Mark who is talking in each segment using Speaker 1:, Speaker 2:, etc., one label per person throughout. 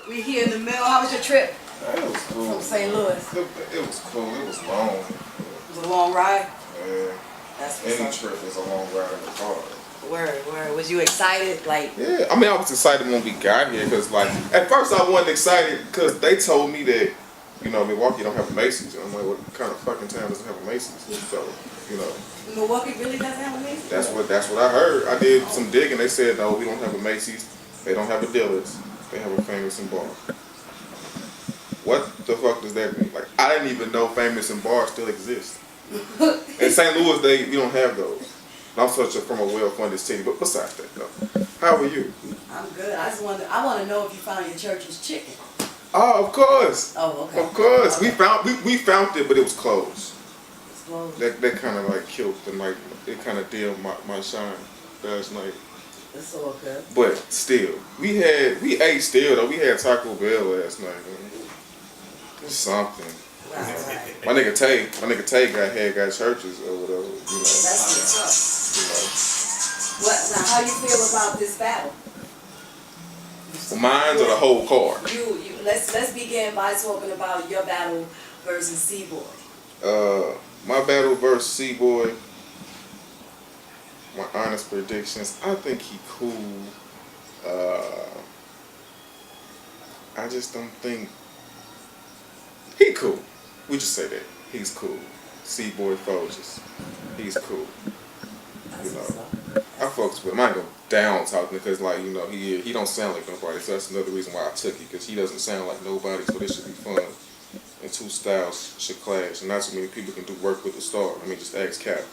Speaker 1: We here in the middle. How was your trip
Speaker 2: It was cool.
Speaker 1: from St. Louis?
Speaker 2: It was cool. It was long.
Speaker 1: It was a long ride?
Speaker 2: Yeah.
Speaker 1: That's
Speaker 2: Any
Speaker 1: what's up.
Speaker 2: trip is a long ride in the car.
Speaker 1: Word. Was you excited? Like,
Speaker 2: yeah, I mean, I was excited when we got here because, like, at first I wasn't excited because they told me that, you know, Milwaukee don't have a Macy's. And I'm like, what kind of fucking town doesn't have a Macy's? So, you know.
Speaker 1: Milwaukee really doesn't have a Macy's?
Speaker 2: That's what I heard. I did some digging. They said, no, we don't have a Macy's. They don't have a Dillard's. They have a Famous and Bar. What the fuck does that mean? Like, I didn't even know Famous and Bar still exist. In St. Louis, you don't have those. I'm such from a well-funded city, but besides that, though, how are you?
Speaker 1: I'm good. I want to know if you found your church's chicken.
Speaker 2: Oh, of course.
Speaker 1: Oh, okay.
Speaker 2: Of course.
Speaker 1: Okay.
Speaker 2: We found it, but it was closed.
Speaker 1: It's closed.
Speaker 2: That kind of like killed and like it kind of dimmed my shine last night.
Speaker 1: It's all good.
Speaker 2: But still, we ate still though. We had Taco Bell last night. Something.
Speaker 1: Right.
Speaker 2: My nigga Tay got churches or whatever. You know.
Speaker 1: That's what's up. Now, how you feel about this battle?
Speaker 2: Mine's or the whole card?
Speaker 1: Let's begin by talking about your battle versus C.Boy.
Speaker 2: My battle versus C.Boy. My honest predictions. I think he cool. I just don't think he cool. We just say that he's cool. C.Boy Folges. He's cool. You know, I fucks with him. I ain't go down talking because, like, you know, he don't sound like nobody. So that's another reason why I took it, because he doesn't sound like nobody. So this should be fun, and two styles should clash, and not so many people can do work with the star. I mean, just ask Cap.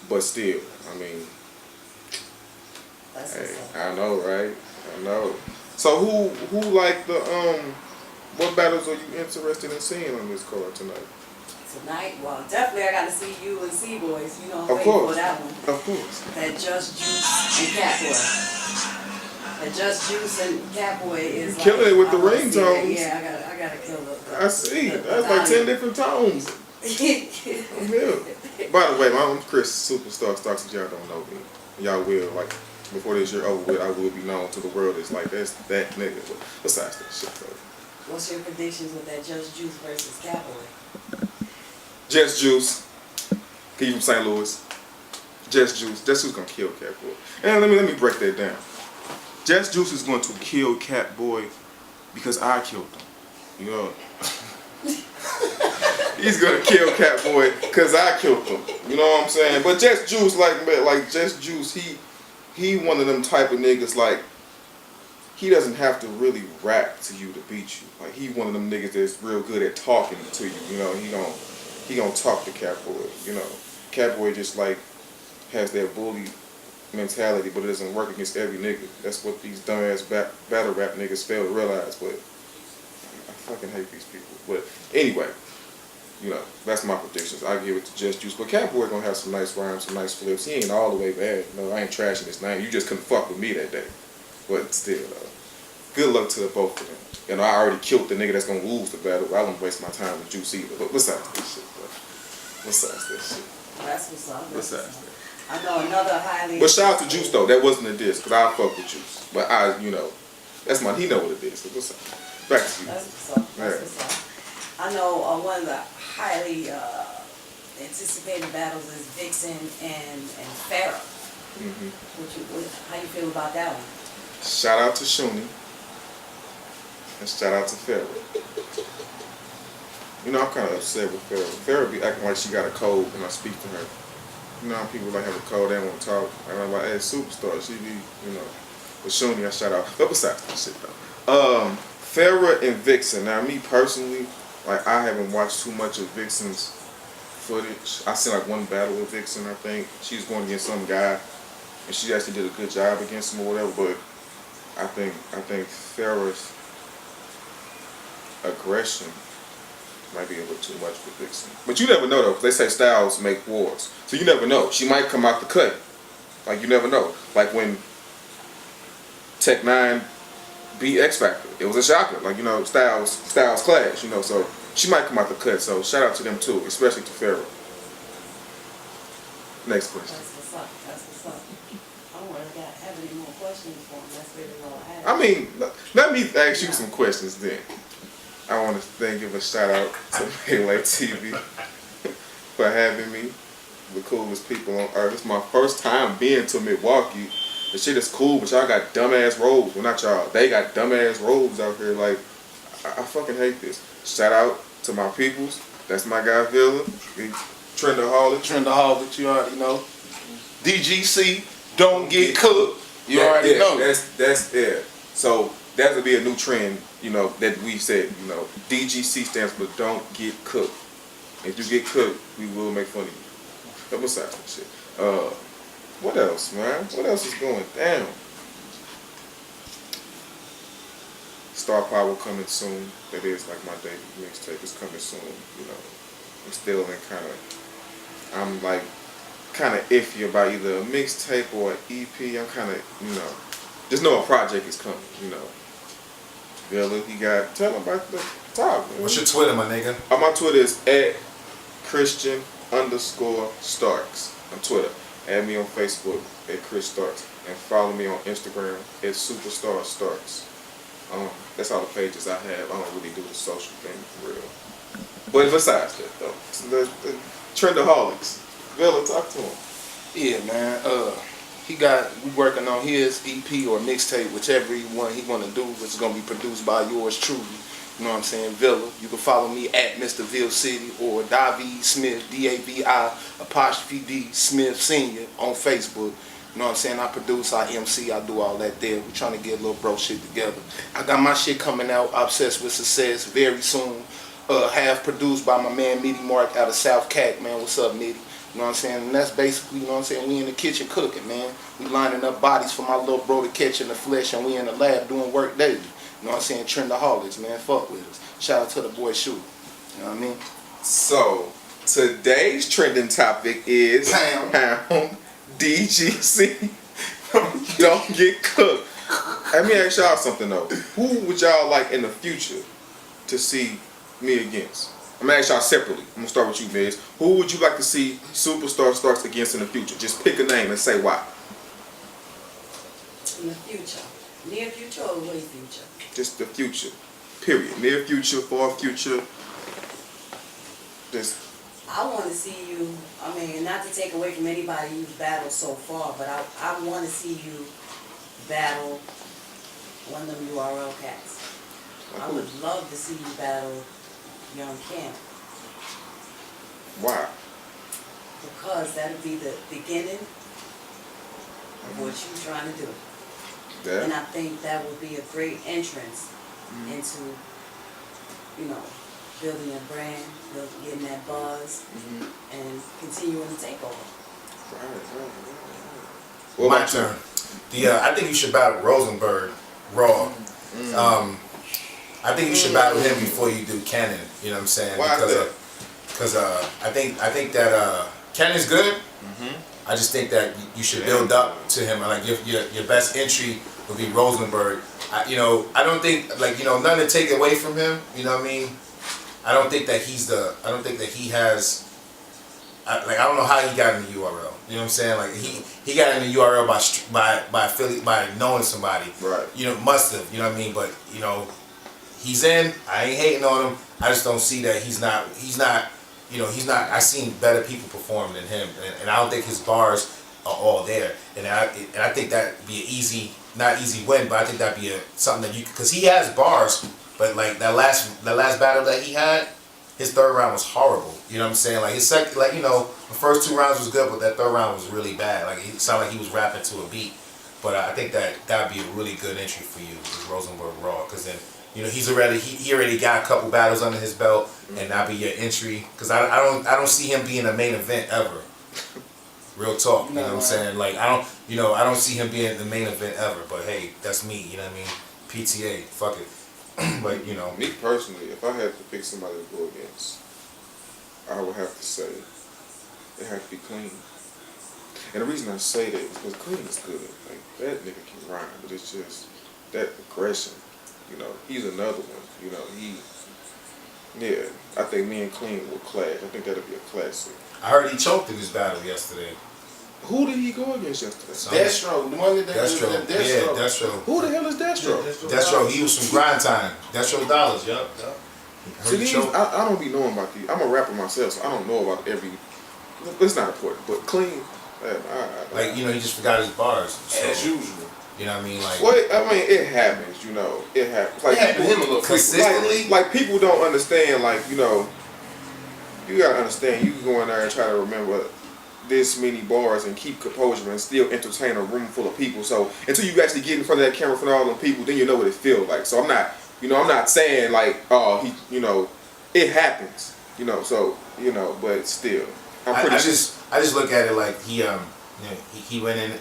Speaker 2: But still, I mean, hey, I know, right? I know. So who like the what battles are you interested in seeing on this card tonight?
Speaker 1: Tonight, well, definitely I got to see you and C-Boys. You know, I'm
Speaker 2: of
Speaker 1: waiting
Speaker 2: course.
Speaker 1: for that one.
Speaker 2: Of course.
Speaker 1: That G.H.O.G.H and Catboy. That G.H.O.G.H and Catboy is
Speaker 2: killing
Speaker 1: like,
Speaker 2: it with the ringtones.
Speaker 1: Yeah, I gotta kill it.
Speaker 2: I see. That's like 10 different tones. Yeah. By the way, I'm Chris, SuperStar. Stocks, if y'all don't know me, y'all will, like, before this year over with, I will be known to the world as like that's that nigga. But besides that shit though.
Speaker 1: What's your predictions with that G.H.O.G.H versus Catboy?
Speaker 2: G.H.O.G.H. He from St. Louis. G.H.O.G.H. That's who's gonna kill Catboy. And let me break that down. G.H.O.G.H is going to kill Catboy because I killed him. You know. He's gonna kill Catboy because I killed him. You know what I'm saying? But G.H.O.G.H, like G.H.O.G.H, he one of them type of niggas, like, he doesn't have to really rap to you to beat you. Like, he one of them niggas that's real good at talking to you. You know, he gonna talk to Catboy. You know, Catboy just like has that bully mentality, but it doesn't work against every nigga. That's what these dumbass battle rap niggas fail to realize. But I fucking hate these people. But anyway, you know, that's my predictions. I give it to G.H.O.G.H. But Catboy gonna have some nice rhymes, some nice flips. He ain't all the way bad. No, I ain't trashing his name. You just couldn't fuck with me that day. But still, good luck to the both of them. You know, I already killed the nigga that's gonna lose the battle. I won't waste my time with Juice either. But besides this shit, bro. Besides this shit.
Speaker 1: That's what's up.
Speaker 2: Besides that.
Speaker 1: I know another highly.
Speaker 2: But shout out to Juice though. That wasn't a diss, cause I fuck with Juice. But you know, he know what it is. So what's up? Back to you.
Speaker 1: That's what's up. That's what's up. I know one of the highly anticipated battles is Vixen and Farrah. How you feel about that one?
Speaker 2: Shout out to Shuni. And shout out to Farrah. You know, I'm kind of upset with Farrah. Farrah be acting like she got a cold when I speak to her. You know how people like have a cold, they don't want to talk. And I'm like, hey, SuperStar, she be, you know. But Shuni, I shout out. But besides that shit though. Farrah and Vixen. Now, me personally, like, I haven't watched too much of Vixen's footage. I seen like one battle with Vixen, I think. She was going against some guy, and she actually did a good job against him or whatever. But I think Farrah's aggression might be a little too much for Vixen. But you never know though, 'cause they say styles make wars. So you never know. She might come out the cut. Like, you never know. Like when Tech 9 beat X Factor, it was a shocker. Like, you know, styles clash. You know, so she might come out the cut. So shout out to them too, especially to Farrah. Next question.
Speaker 1: That's what's up. I don't really have any more questions for him. That's really all I have.
Speaker 2: I mean, let me ask you some questions then. I want to then give a shout out to MeleeTV for having me. The coolest people on earth. It's my first time being to Milwaukee. The shit is cool, but y'all got dumbass roads. Well, not y'all. They got dumbass roads out here. Like, I fucking hate this. Shout out to my peoples. That's my guy Villa. Trendaholic.
Speaker 3: Trendaholic, you already know. DGC, don't get cooked. You already know.
Speaker 2: That's it. So that would be a new trend, you know, that we said, you know, DGC stands for don't get cooked. If you get cooked, we will make fun of you. But besides that shit. What else, man? What else is going down? Star Power coming soon. That is like my debut mixtape is coming soon, you know. I'm still in I'm like kind of iffy about either a mixtape or an EP. I'm kind of, you know, just know a project is coming, you know. Villa, tell him about the talk, man.
Speaker 4: What's your Twitter, my nigga?
Speaker 2: My Twitter is @Christian_Starks on Twitter. Add me on Facebook @Chris Starks. And follow me on Instagram @SuperStar Starks. That's all the pages I have. I don't really do the social thing for real. But besides that though, the Trendaholics. Villa, talk to him.
Speaker 3: Yeah, man. We working on his EP or mixtape, whichever one he want to do. It's gonna be produced by yours truly. You know what I'm saying, Villa. You can follow me @MrVille City or David Smith, DAVI''D Smith Senior on Facebook. You know what I'm saying? I produce, I MC, I do all that there. We trying to get a little bro shit together. I got my shit coming out, Obsessed with Success, very soon. Half produced by my man Mitty Mark out of South Cac, man. What's up, Mitty? You know what I'm saying? And that's basically, you know what I'm saying, we in the kitchen cooking, man. We lining up bodies for my little bro to catch in the flesh, and we in the lab doing work daily. You know what I'm saying? Trendaholics, man. Fuck with us. Shout out to the boy Shoe. You know what I mean?
Speaker 2: So, today's trending topic is
Speaker 3: Pound.
Speaker 2: DGC. Don't get cooked. Let me ask y'all something though. Who would y'all like in the future to see me against? I'm gonna ask y'all separately. I'm gonna start with you, Miz. Who would you like to see SuperStar Starks against in the future? Just pick a name and say why.
Speaker 1: In the future. Near future or way future?
Speaker 2: Just the future. Period. Near future, far future. Just.
Speaker 1: I want to see you, I mean, not to take away from anybody you've battled so far, but I want to see you battle one of them URL cats. I would love to see you battle Young Camp.
Speaker 2: Why?
Speaker 1: Because that'll be the beginning of what you're trying to do.
Speaker 2: Yeah.
Speaker 1: And I think that would be a great entrance into, you know, building a brand, getting that buzz, and continuing the takeover.
Speaker 2: Right.
Speaker 4: My turn. I think you should battle Rosenberg raw. I think you should battle him before you do Cannon. You know what I'm saying?
Speaker 2: Why is that?
Speaker 4: Because I think that Cannon's good. I just think that you should build up to him. Like your best entry would be Rosenberg. I don't think nothing to take away from him. You know what I mean? I don't think that he has. I don't know how he got in the URL. You know what I'm saying? Like he got in the URL by knowing somebody.
Speaker 2: Right.
Speaker 4: Must have. You know what I mean? But he's in. I ain't hating on him. I just don't see that he's not. I've seen better people perform than him, and I don't think his bars are all there. And I think that'd be an not easy win, but I think that'd be something that because he has bars, but like that last battle that he had, his third round was horrible. You know what I'm saying? Like his second, the first 2 rounds was good, but that third round was really bad. Like it sounded like he was rapping to a beat. But I think that'd be a really good entry for you, with Rosenberg Raw, because then he already got a couple battles under his belt, and that'd be your entry. Because I don't see him being a main event ever. Real talk, you know what I'm saying? Like I don't see him being the main event ever. But hey, that's me. You know what I mean? PTA, fuck it. But
Speaker 2: me personally, if I had to pick somebody to go against, I would have to say it had to be Clean. And the reason I say that is because Clean is good. Like that nigga can rhyme, but it's just that aggression. He's another one. I think me and Clean will clash. I think that'll be a classic.
Speaker 4: I heard he choked in his battle yesterday.
Speaker 2: Who did he go against yesterday?
Speaker 3: Deathstroke, the one that
Speaker 4: Deathstroke. Yeah, Deathstroke.
Speaker 2: Who the hell is Deathstroke?
Speaker 4: Deathstroke, he was from Grind Time. Deathstroke Dollars, yup.
Speaker 2: See, these, I don't be knowing about these. I'm a rapper myself, so I don't know about every. It's not important, but clean.
Speaker 4: Like, you know, he just forgot his bars. So,
Speaker 3: as usual.
Speaker 4: You know what I mean? Like,
Speaker 2: well, I mean, it happens. You know, it happens. Like,
Speaker 3: It happened to him a little
Speaker 4: consistently.
Speaker 2: like people don't understand. Like, you know, you gotta understand. You can go in there and try to remember this many bars and keep composure and still entertain a room full of people. So until you actually get in front of that camera in front of all them people, then you know what it feels like. So I'm not saying like, oh, you know, it happens, you know. So, you know, but still, I
Speaker 4: just look at it like he went in,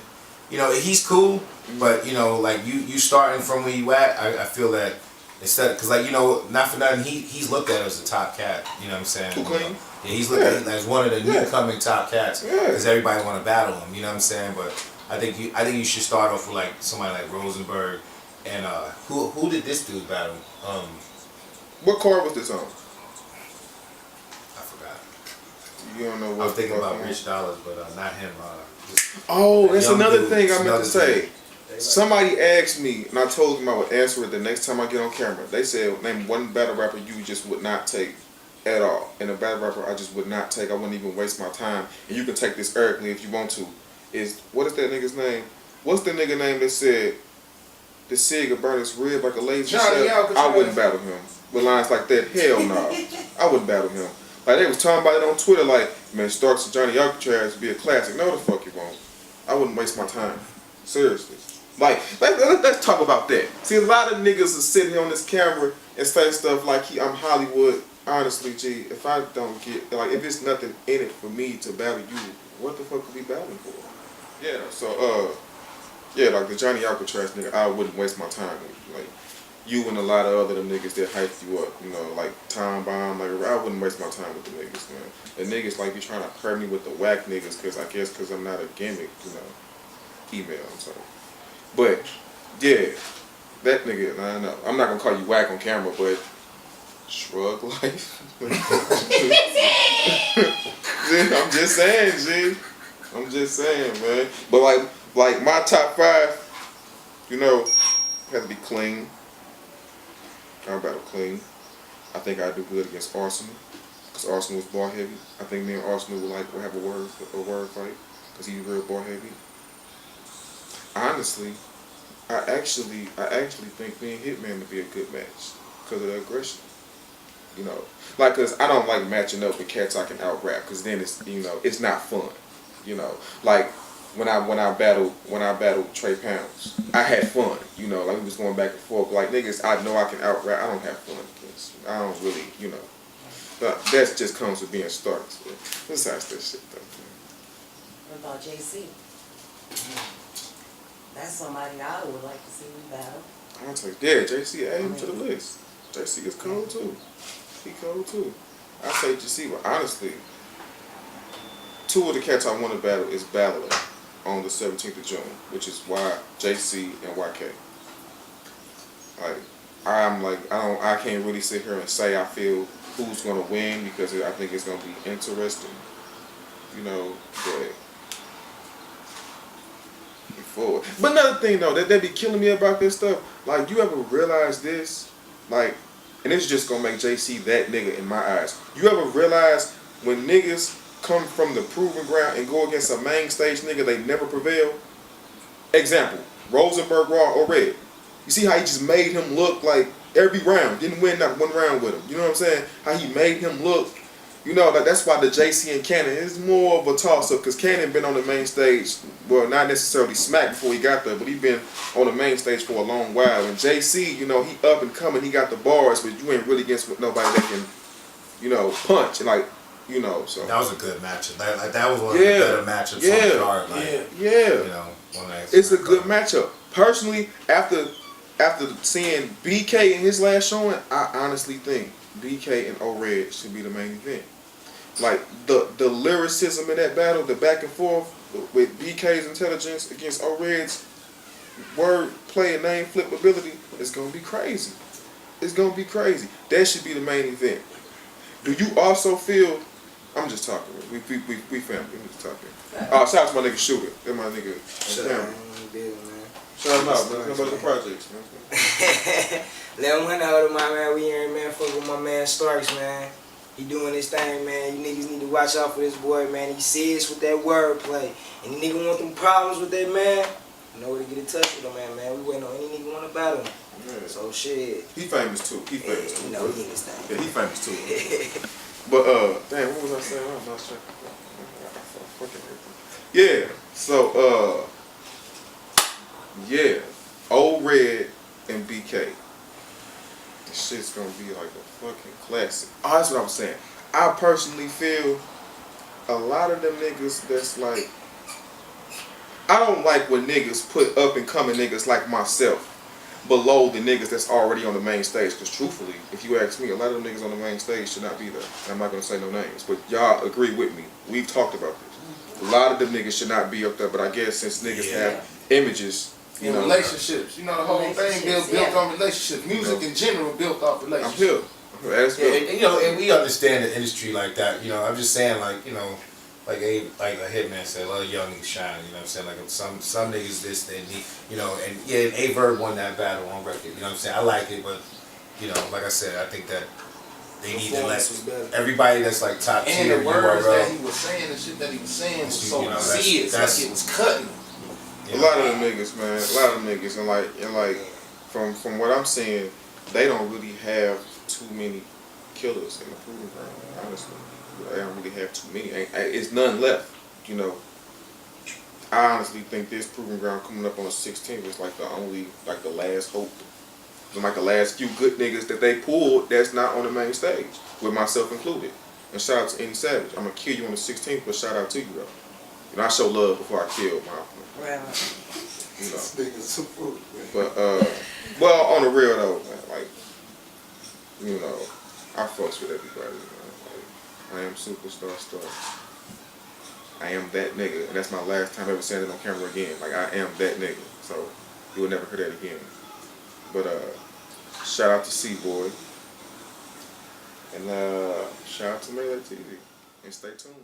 Speaker 4: you know, he's cool, but you know, like you starting from where you at, I feel that instead, because like, you know, not for nothing, he's looked at as a top cat, you know what I'm saying?
Speaker 2: Too clean.
Speaker 4: Yeah, he's looked at as one of the new coming top cats because everybody want to battle him, you know what I'm saying? But I think you should start off with like somebody like Rosenberg, and who did this dude battle?
Speaker 2: What card was this on?
Speaker 4: I forgot.
Speaker 2: You don't know what.
Speaker 4: I was thinking about Rich Dollars, but not him.
Speaker 2: Oh, that's another
Speaker 4: dude.
Speaker 2: thing I meant
Speaker 4: Another
Speaker 2: to say.
Speaker 4: dude.
Speaker 2: Somebody asked me, and I told them I would answer it the next time I get on camera. They said, name one battle rapper you just would not take at all. And a battle rapper I just would not take. I wouldn't even waste my time. And you can take this Erically if you want to. What is that nigga's name? What's the nigga name that said the Sig would burn his rib like a lazy shell? I wouldn't battle him. With lines like that, hell no. I wouldn't battle him. Like they was talking about it on Twitter like, man, Starks and Johnny Alcatraz would be a classic. No the fuck you won't. I wouldn't waste my time. Seriously. Like, let's talk about that. See, a lot of niggas are sitting here on this camera and say stuff like, I'm Hollywood. Honestly, G, if I don't get, like, if it's nothing in it for me to battle you, what the fuck are we battling for? Yeah, so, yeah, like the Johnny Alcatraz nigga, I wouldn't waste my time with. Like, you and a lot of other them niggas that hyped you up, you know, like Time Bomb, like, I wouldn't waste my time with the niggas, man. The niggas, like, be trying to pair me with the whack niggas, because I'm not a gimmick, you know, email, so. But, yeah, that nigga, I don't know. I'm not gonna call you whack on camera, but shrug life. I'm just saying, G. I'm just saying, man. But like my top 5, you know, had to be clean. I'm battle clean. I think I do good against Arsenal, because Arsenal was ball heavy. I think me and Arsenal will have a word fight, because he's real ball heavy. Honestly, I actually think me and Hitman would be a good match because of the aggression. You know, like, cause I don't like matching up with cats I can out rap, cause then it's, you know, it's not fun. You know, like when I battled Trey Pounds, I had fun. You know, like we was going back and forth. Like niggas, I know I can out rap. I don't have fun against. I don't really, you know. But that just comes with being Starks. Besides that shit though.
Speaker 1: What about JC? That's somebody I would like to see me battle.
Speaker 2: I'm gonna take, yeah, JC, add him to the list. JC is cool too. He cool too. I say JC, but honestly, 2 of the cats I want to battle is battling on the 17th of June, which is JC and YK. Like, I can't really sit here and say I feel who's gonna win, because I think it's gonna be interesting. You know, forward. But another thing though, that they be killing me about this stuff, like, you ever realize this? Like, and it's just gonna make JC that nigga in my eyes. You ever realize when niggas come from the proving ground and go against a main stage nigga, they never prevail? Example, Rosenberg, Raw, or Red. You see how he just made him look like every round, didn't win not one round with him. You know what I'm saying? How he made him look. You know, like, that's why the JC and Cannon is more of a toss-up, because Cannon been on the main stage, well, not necessarily smack before he got there, but he been on the main stage for a long while. And JC, you know, he up and coming, he got the bars, but you ain't really against nobody that can, you know, punch. And like, you know, so.
Speaker 4: That was a good matchup. That was one of the better matchups on the card. Like, you know,
Speaker 2: it's a good matchup. Personally, after seeing BK in his last showing, I honestly think BK and O-Red should be the main event. Like, the lyricism in that battle, the back and forth with BK's intelligence against O-Red's word play and name flip ability is gonna be crazy. It's gonna be crazy. That should be the main event. Do you also feel I'm just talking. We family. I'm just talking. Shout out to my nigga Shooter. That's my nigga.
Speaker 5: Shout out, man.
Speaker 2: Shout him out, man. How about the projects, man?
Speaker 5: Let him know to my man. We here, man. Fuck with my man Starks, man. He doing his thing, man. You niggas need to watch out for this boy, man. He serious with that wordplay. Any nigga want them problems with that man, you know where to get in touch with him, man. We waiting on any nigga want to battle him. Yeah. So shit.
Speaker 2: He famous too. He famous too.
Speaker 5: You know he in his thing.
Speaker 2: Yeah, he famous too. But damn, what was I saying? I lost track. Yeah. So yeah, Old Red and BK. This shit's gonna be like a fucking classic. Oh, that's what I'm saying. I personally feel a lot of them niggas that's like, I don't like when niggas put up and coming niggas like myself below the niggas that's already on the main stage. Because truthfully, if you ask me, a lot of them niggas on the main stage should not be there. I'm not gonna say no names, but y'all agree with me. We've talked about this. A lot of them niggas should not be up there, but I guess since niggas have images, you know,
Speaker 3: relationships. You know, the whole thing built on relationships. Music in general built off relationships.
Speaker 2: I'm here. That's good.
Speaker 4: And, you know, and we understand the industry like that. You know, I'm just saying, like, you know, like a Hitman said, a lot of young niggas shine. You know what I'm saying? Like some niggas this, they need, you know, and yeah, A-Verb won that battle on record. You know what I'm saying? I like it, but you know, like I said, I think that they need to let everybody that's like top
Speaker 3: and
Speaker 4: tier.
Speaker 3: And the words that he was saying, the shit that he was saying was so serious, like it was cutting.
Speaker 2: A lot of them niggas, man. A lot of them niggas, and like from what I'm seeing, they don't really have too many killers in the proving ground. Honestly, they don't really have too many. It's none left. You know, I honestly think this proving ground coming up on the 16th is like the only, like the last hope. It's like the last few good niggas that they pulled that's not on the main stage, with myself included. And shout out to Any Savage. I'm gonna kill you on the 16th, but shout out to you though. You know, I show love before I kill my.
Speaker 1: Right.
Speaker 2: You know. But well, on the real though, man, like, you know, I fucks with everybody, man. Like, I am superstar star. I am that nigga, and that's my last time ever saying it on camera again. Like, I am that nigga, so you will never hear that again. But shout out to C.Boy, and shout out to MeleeTV, and stay tuned.